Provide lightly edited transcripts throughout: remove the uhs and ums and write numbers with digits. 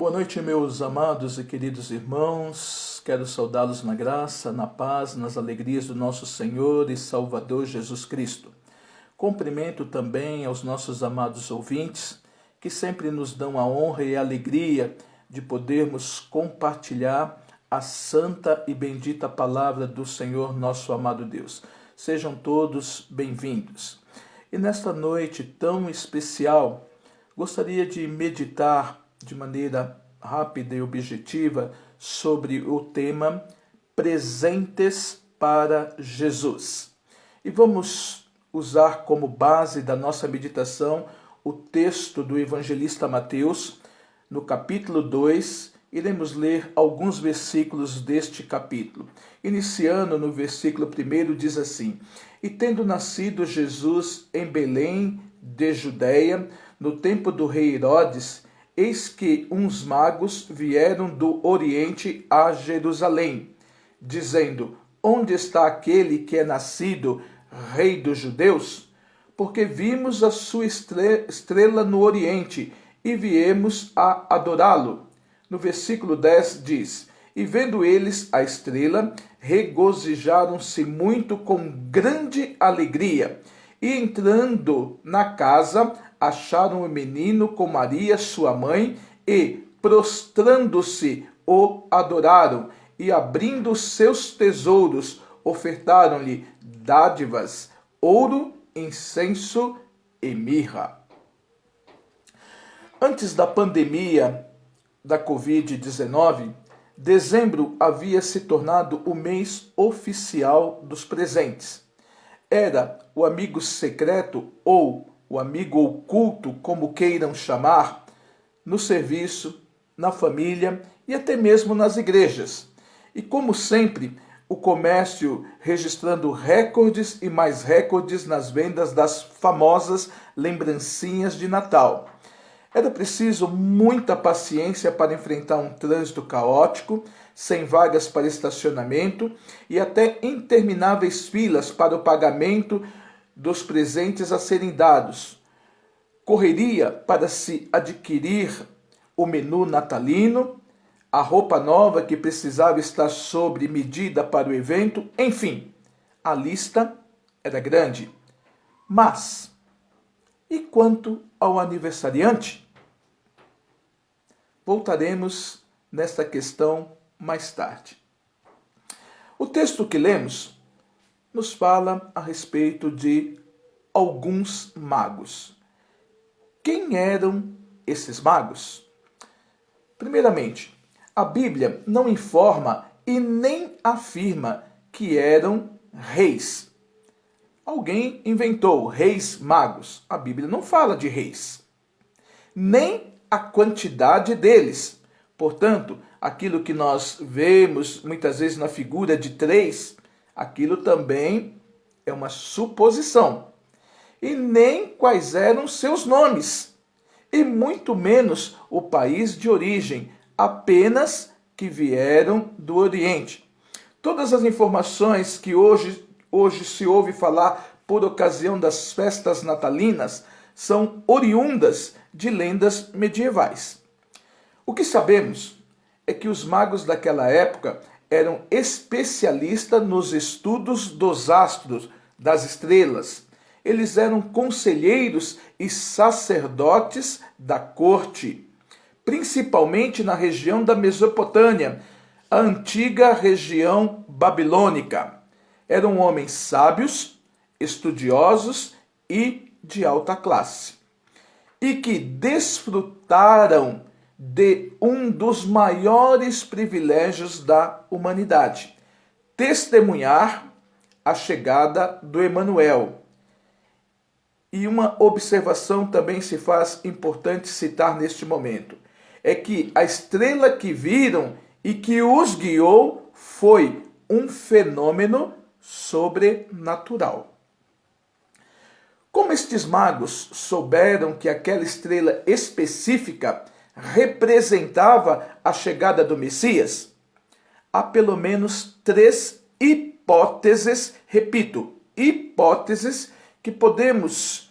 Boa noite, meus amados e queridos irmãos. Quero saudá-los na graça, na paz, nas alegrias do nosso Senhor e Salvador Jesus Cristo. Cumprimento também aos nossos amados ouvintes, que sempre nos dão a honra e a alegria de podermos compartilhar a santa e bendita palavra do Senhor, nosso amado Deus. Sejam todos bem-vindos. E nesta noite tão especial, gostaria de meditar de maneira rápida e objetiva sobre o tema Presentes para Jesus. E vamos usar como base da nossa meditação o texto do evangelista Mateus, no capítulo 2, iremos ler alguns versículos deste capítulo. Iniciando no versículo 1, diz assim: E tendo nascido Jesus em Belém de Judeia, no tempo do rei Herodes, eis que uns magos vieram do Oriente a Jerusalém, dizendo: Onde está aquele que é nascido rei dos judeus? Porque vimos a sua estrela no Oriente e viemos a adorá-lo. No versículo 10 diz: E vendo eles a estrela, regozijaram-se muito com grande alegria. E entrando na casa, acharam o menino com Maria, sua mãe, e, prostrando-se, o adoraram. E, abrindo seus tesouros, ofertaram-lhe dádivas, ouro, incenso e mirra. Antes da pandemia da Covid-19, dezembro havia se tornado o mês oficial dos presentes. Era o amigo secreto ou o amigo oculto, como queiram chamar, no serviço, na família e até mesmo nas igrejas. E como sempre, o comércio registrando recordes e mais recordes nas vendas das famosas lembrancinhas de Natal. Era preciso muita paciência para enfrentar um trânsito caótico, sem vagas para estacionamento e até intermináveis filas para o pagamento dos presentes a serem dados. Correria para se adquirir o menu natalino, a roupa nova que precisava estar sob medida para o evento, enfim, a lista era grande. Mas, e quanto ao aniversariante? Voltaremos nesta questão mais tarde. O texto que lemos nos fala a respeito de alguns magos. Quem eram esses magos? Primeiramente, a Bíblia não informa e nem afirma que eram reis. Alguém inventou reis magos. A Bíblia não fala de reis, nem a quantidade deles. Portanto, aquilo que nós vemos muitas vezes na figura de 3, aquilo também é uma suposição. E nem quais eram seus nomes, e muito menos o país de origem, apenas que vieram do Oriente. Todas as informações que hoje se ouve falar por ocasião das festas natalinas são oriundas de lendas medievais. O que sabemos é que os magos daquela época eram especialistas nos estudos dos astros, das estrelas. Eles eram conselheiros e sacerdotes da corte, principalmente na região da Mesopotâmia, a antiga região babilônica. Eram homens sábios, estudiosos e de alta classe, e que desfrutaram de um dos maiores privilégios da humanidade: testemunhar a chegada do Emanuel. E uma observação também se faz importante citar neste momento: é que a estrela que viram e que os guiou foi um fenômeno sobrenatural. Como estes magos souberam que aquela estrela específica representava a chegada do Messias? Há pelo menos 3 hipóteses, repito, hipóteses que podemos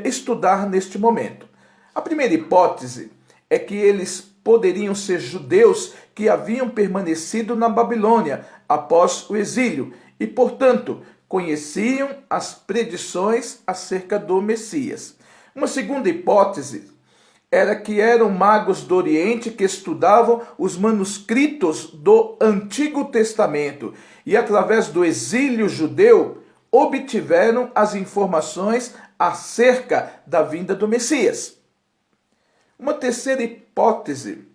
estudar neste momento. A primeira hipótese é que eles poderiam ser judeus que haviam permanecido na Babilônia após o exílio e, portanto, conheciam as predições acerca do Messias. Uma segunda hipótese era que eram magos do Oriente que estudavam os manuscritos do Antigo Testamento e, através do exílio judeu, obtiveram as informações acerca da vinda do Messias. Uma terceira hipótese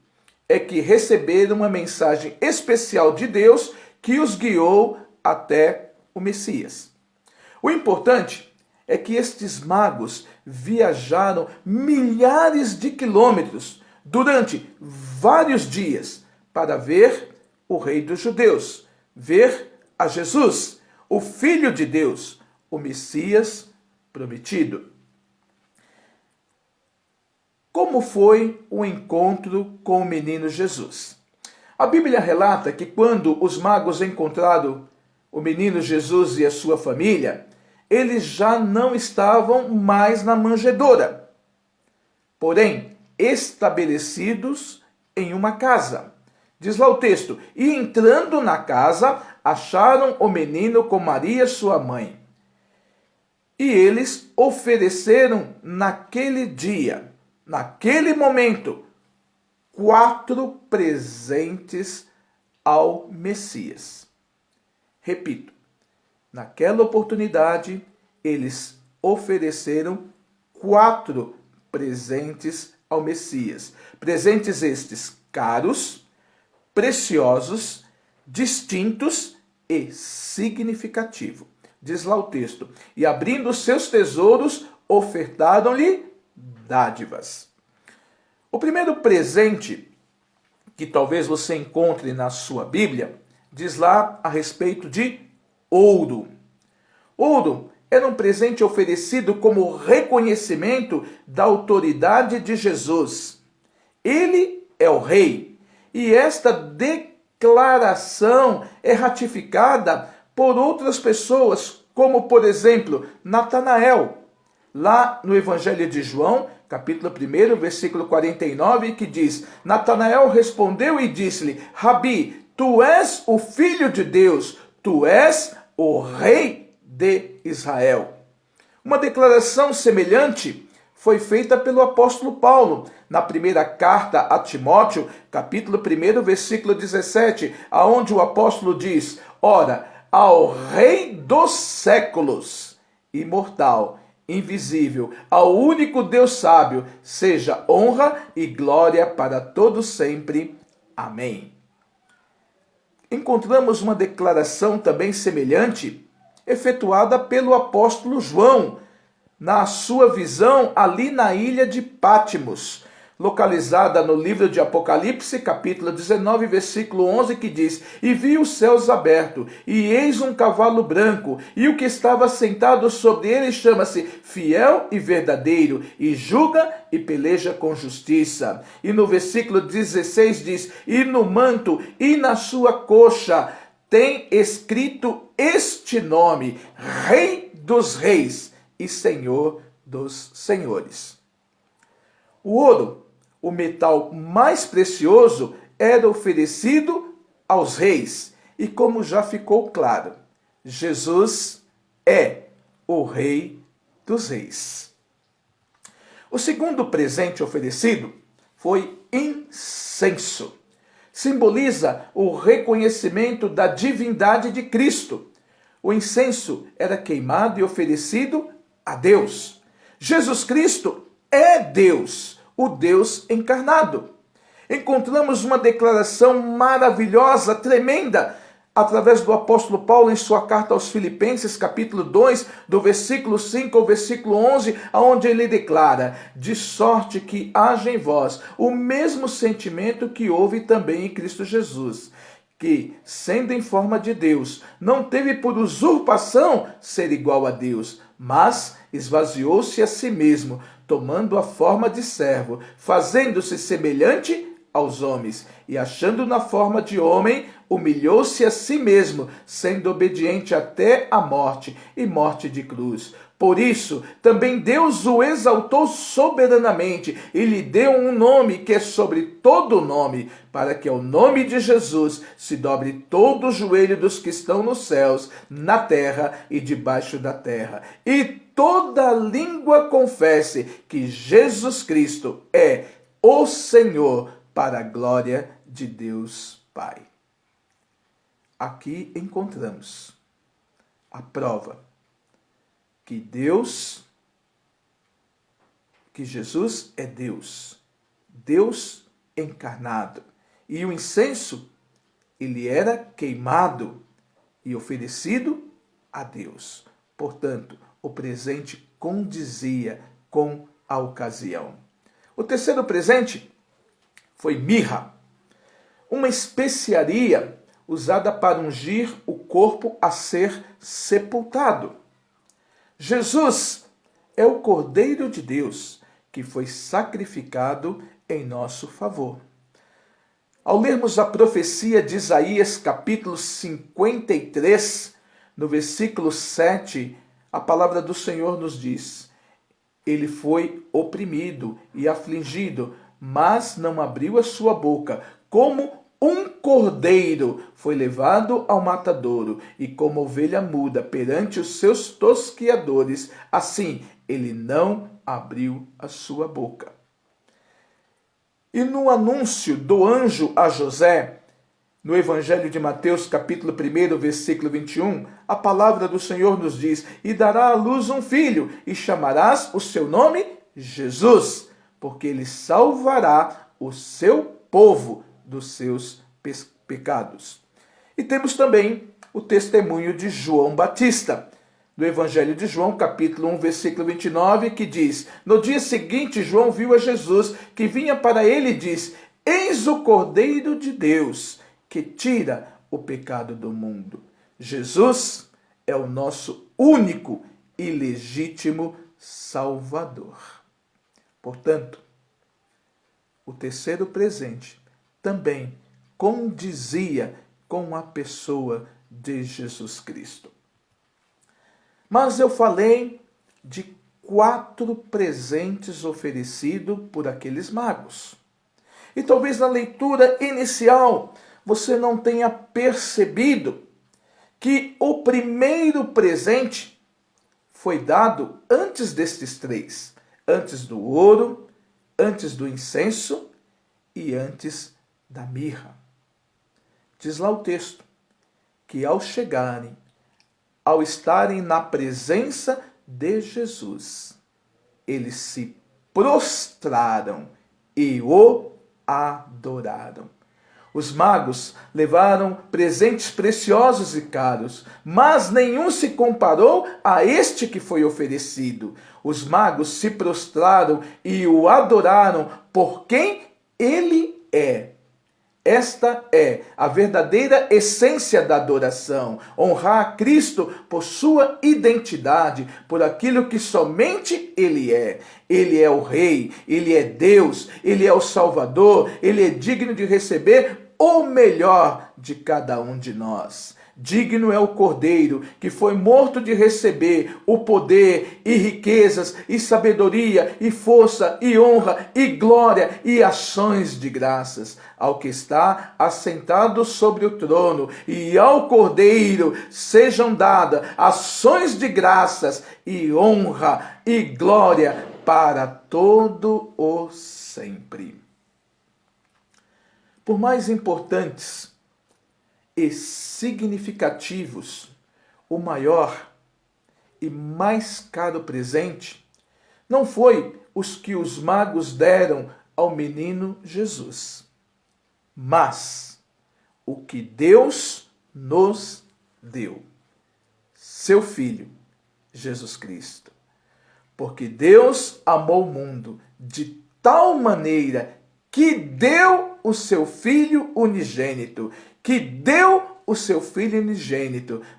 é que receberam uma mensagem especial de Deus que os guiou até o Messias. O importante é que estes magos viajaram milhares de quilômetros durante vários dias para ver o Rei dos Judeus, ver a Jesus, o Filho de Deus, o Messias prometido. Como foi o encontro com o menino Jesus? A Bíblia relata que quando os magos encontraram o menino Jesus e a sua família, eles já não estavam mais na manjedoura, porém estabelecidos em uma casa. Diz lá o texto: e entrando na casa, acharam o menino com Maria, sua mãe. E eles ofereceram naquele dia, naquele momento, 4 presentes ao Messias. Repito, naquela oportunidade, eles ofereceram 4 presentes ao Messias. Presentes estes caros, preciosos, distintos e significativos. Diz lá o texto: e abrindo os seus tesouros, ofertaram-lhe dádivas. O primeiro presente que talvez você encontre na sua Bíblia diz lá a respeito de ouro. Ouro era um presente oferecido como reconhecimento da autoridade de Jesus. Ele é o rei, e esta declaração é ratificada por outras pessoas, como, por exemplo, Natanael, lá no Evangelho de João, capítulo 1, versículo 49, que diz: Natanael respondeu e disse-lhe: Rabi, tu és o Filho de Deus, tu és o Rei de Israel. Uma declaração semelhante foi feita pelo apóstolo Paulo, na primeira carta a Timóteo, capítulo 1, versículo 17, aonde o apóstolo diz: ora, ao Rei dos séculos, imortal, invisível, ao único Deus sábio, seja honra e glória para todos sempre. Amém. Encontramos uma declaração também semelhante, efetuada pelo apóstolo João, na sua visão ali na ilha de Pátimos, localizada no livro de Apocalipse, capítulo 19, versículo 11, que diz: e vi os céus abertos, e eis um cavalo branco, e o que estava sentado sobre ele chama-se Fiel e Verdadeiro, e julga e peleja com justiça. E no versículo 16 diz: e no manto e na sua coxa tem escrito este nome: Rei dos Reis e Senhor dos Senhores. O ouro, o metal mais precioso, era oferecido aos reis. E como já ficou claro, Jesus é o Rei dos Reis. O segundo presente oferecido foi incenso. Simboliza o reconhecimento da divindade de Cristo. O incenso era queimado e oferecido a Deus. Jesus Cristo é Deus, o Deus encarnado. Encontramos uma declaração maravilhosa, tremenda, através do apóstolo Paulo em sua carta aos Filipenses, capítulo 2, do versículo 5 ao versículo 11, onde ele declara: de sorte que haja em vós o mesmo sentimento que houve também em Cristo Jesus, que, sendo em forma de Deus, não teve por usurpação ser igual a Deus, mas esvaziou-se a si mesmo, tomando a forma de servo, fazendo-se semelhante aos homens, e achando na forma de homem, humilhou-se a si mesmo, sendo obediente até a morte, e morte de cruz. Por isso, também Deus o exaltou soberanamente e lhe deu um nome que é sobre todo nome, para que ao nome de Jesus se dobre todo o joelho dos que estão nos céus, na terra e debaixo da terra, e toda língua confesse que Jesus Cristo é o Senhor, para a glória de Deus Pai. Aqui encontramos a prova que Jesus é Deus, Deus encarnado. E o incenso, ele era queimado e oferecido a Deus. Portanto, o presente condizia com a ocasião. O terceiro presente foi mirra, uma especiaria usada para ungir o corpo a ser sepultado. Jesus é o Cordeiro de Deus que foi sacrificado em nosso favor. Ao lermos a profecia de Isaías, capítulo 53, no versículo 7, a palavra do Senhor nos diz: Ele foi oprimido e afligido, mas não abriu a sua boca. Como um cordeiro foi levado ao matadouro, e como ovelha muda perante os seus tosquiadores, assim ele não abriu a sua boca. E no anúncio do anjo a José, no Evangelho de Mateus, capítulo 1, versículo 21, a palavra do Senhor nos diz: E dará à luz um filho, e chamarás o seu nome Jesus, porque ele salvará o seu povo dos seus pecados. E temos também o testemunho de João Batista, do Evangelho de João, capítulo 1, versículo 29, que diz: No dia seguinte, João viu a Jesus, que vinha para ele e diz: Eis o Cordeiro de Deus, que tira o pecado do mundo. Jesus é o nosso único e legítimo Salvador. Portanto, o terceiro presente também condizia com a pessoa de Jesus Cristo. Mas eu falei de 4 presentes oferecidos por aqueles magos. E talvez na leitura inicial você não tenha percebido que o primeiro presente foi dado antes destes 3. Antes do ouro, antes do incenso e antes da mirra. Diz lá o texto que ao chegarem, ao estarem na presença de Jesus, eles se prostraram e o adoraram. Os magos levaram presentes preciosos e caros, mas nenhum se comparou a este que foi oferecido. Os magos se prostraram e o adoraram por quem ele é. Esta é a verdadeira essência da adoração, honrar a Cristo por sua identidade, por aquilo que somente Ele é. Ele é o Rei, Ele é Deus, Ele é o Salvador, Ele é digno de receber o melhor de cada um de nós. Digno é o Cordeiro, que foi morto de receber o poder e riquezas e sabedoria e força e honra e glória e ações de graças ao que está assentado sobre o trono, e ao Cordeiro sejam dadas ações de graças e honra e glória para todo o sempre. Por mais importantes e significativos, o maior e mais caro presente não foi os que os magos deram ao menino Jesus, mas o que Deus nos deu, seu Filho, Jesus Cristo. Porque Deus amou o mundo de tal maneira que deu o seu Filho unigênito,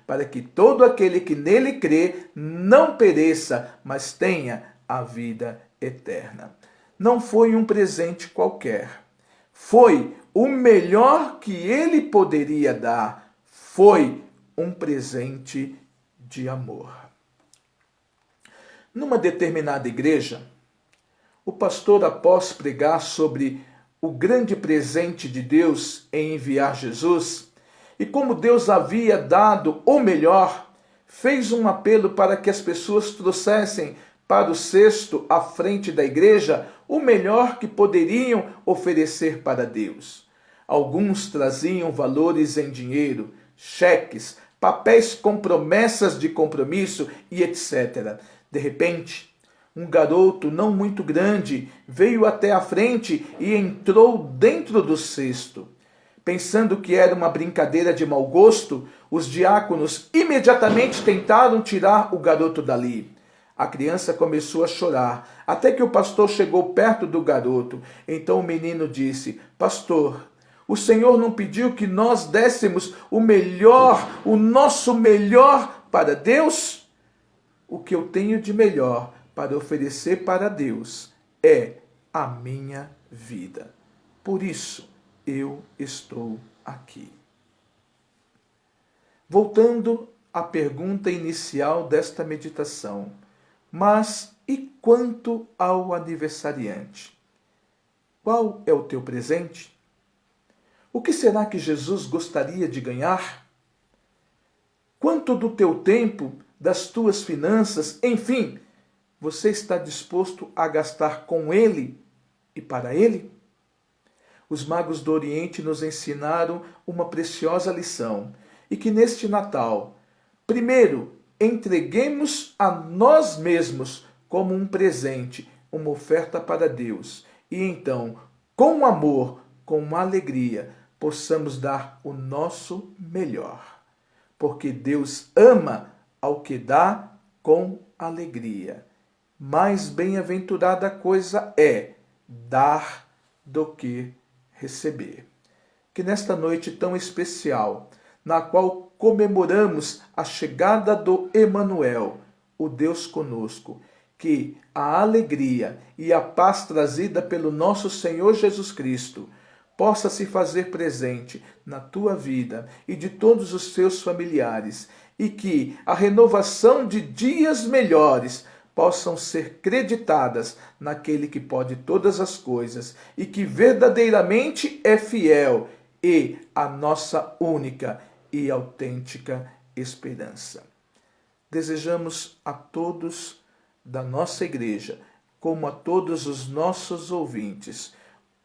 para que todo aquele que nele crê não pereça, mas tenha a vida eterna. Não foi um presente qualquer. Foi o melhor que ele poderia dar. Foi um presente de amor. Numa determinada igreja, o pastor, após pregar sobre o grande presente de Deus em enviar Jesus, e como Deus havia dado o melhor, fez um apelo para que as pessoas trouxessem para o cesto à frente da igreja o melhor que poderiam oferecer para Deus. Alguns traziam valores em dinheiro, cheques, papéis com promessas de compromisso e etc. De repente, um garoto não muito grande veio até a frente e entrou dentro do cesto. Pensando que era uma brincadeira de mau gosto, os diáconos imediatamente tentaram tirar o garoto dali. A criança começou a chorar, até que o pastor chegou perto do garoto. Então o menino disse: Pastor, o Senhor não pediu que nós dessemos o melhor, o nosso melhor para Deus? O que eu tenho de melhor para oferecer para Deus é a minha vida. Por isso, eu estou aqui. Voltando à pergunta inicial desta meditação, mas e quanto ao aniversariante? Qual é o teu presente? O que será que Jesus gostaria de ganhar? Quanto do teu tempo, das tuas finanças, enfim, você está disposto a gastar com Ele e para Ele? Os magos do Oriente nos ensinaram uma preciosa lição e que neste Natal, primeiro, entreguemos a nós mesmos como um presente, uma oferta para Deus e então, com amor, com alegria, possamos dar o nosso melhor. Porque Deus ama ao que dá com alegria. Mais bem-aventurada coisa é dar do que receber. Que nesta noite tão especial, na qual comemoramos a chegada do Emanuel, o Deus conosco, que a alegria e a paz trazida pelo nosso Senhor Jesus Cristo possa se fazer presente na tua vida e de todos os teus familiares, e que a renovação de dias melhores possam ser creditadas naquele que pode todas as coisas e que verdadeiramente é fiel e a nossa única e autêntica esperança. Desejamos a todos da nossa igreja, como a todos os nossos ouvintes,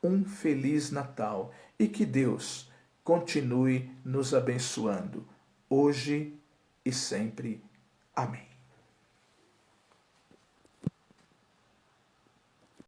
um Feliz Natal e que Deus continue nos abençoando, hoje e sempre. Amém.